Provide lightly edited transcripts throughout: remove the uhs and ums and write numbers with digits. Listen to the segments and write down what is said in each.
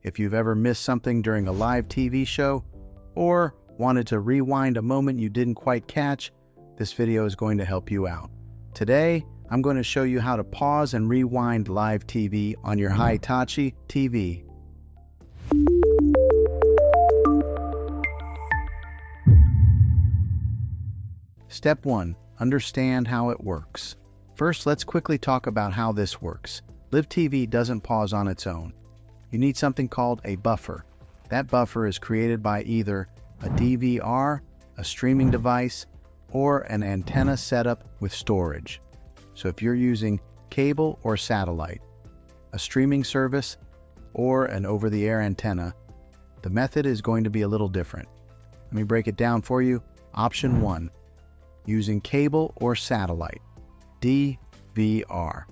If you've ever missed something during a live TV show or wanted to rewind a moment you didn't quite catch, this video is going to help you out. Today, I'm going to show you how to pause and rewind live TV on your Hitachi TV. Step 1. Understand how it works. First, let's quickly talk about how this works. Live TV doesn't pause on its own. You need something called a buffer. That buffer is created by either a DVR, a streaming device, or an antenna setup with storage. So if you're using cable or satellite, a streaming service, or an over-the-air antenna, the method is going to be a little different. Let me break it down for you. Option 1. Using cable or satellite, DVR.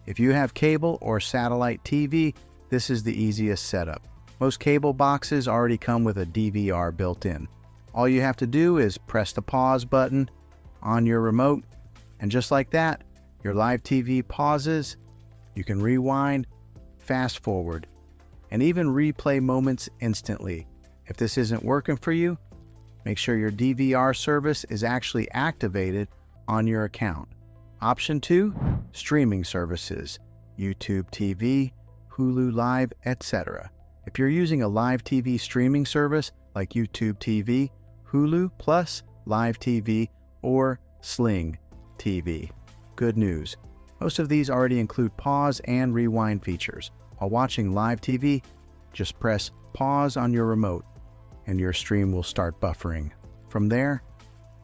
If you have cable or satellite TV, this is the easiest setup. Most cable boxes already come with a DVR built in. All you have to do is press the pause button on your remote, and just like that, your live TV pauses. You can rewind, fast forward, and even replay moments instantly. If this isn't working for you, make sure your DVR service is actually activated on your account. Option 2, streaming services, YouTube TV, Hulu Live, etc. If you're using a live TV streaming service like YouTube TV, Hulu Plus, Live TV, or Sling TV, good news. Most of these already include pause and rewind features. While watching live TV, just press pause on your remote and your stream will start buffering. From there,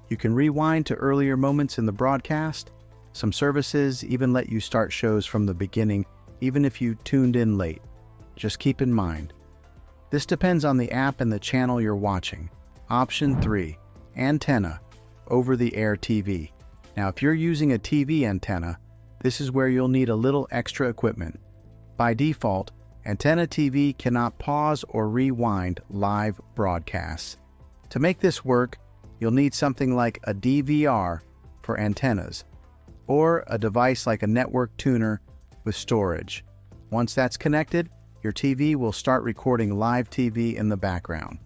you can rewind to earlier moments in the broadcast. Some services even let you start shows from the beginning, even if you tuned in late. Just keep in mind, this depends on the app and the channel you're watching. Option 3, antenna, over-the-air TV. Now, if you're using a TV antenna, this is where you'll need a little extra equipment. By default, antenna TV cannot pause or rewind live broadcasts. To make this work, you'll need something like a DVR for antennas, or a device like a network tuner with storage. Once that's connected, your TV will start recording live TV in the background.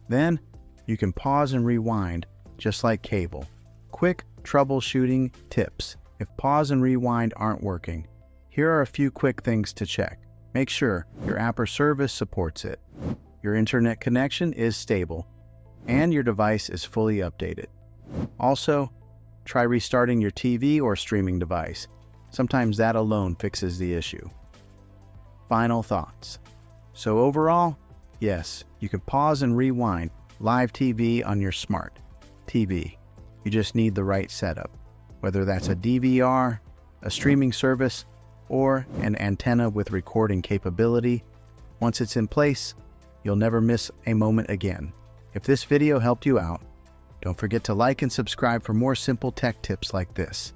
Then, you can pause and rewind just like cable. Quick troubleshooting tips. If pause and rewind aren't working, here are a few quick things to check. Make sure your app or service supports it, your internet connection is stable, and your device is fully updated. Also, try restarting your TV or streaming device. Sometimes that alone fixes the issue. Final thoughts. So overall, yes, you can pause and rewind live TV on your smart TV. You just need the right setup, whether that's a DVR, a streaming service, or an antenna with recording capability. Once it's in place, you'll never miss a moment again. If this video helped you out, don't forget to like and subscribe for more simple tech tips like this.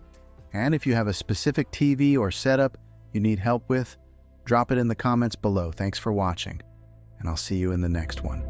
And if you have a specific TV or setup you need help with, drop it in the comments below. Thanks for watching, and I'll see you in the next one.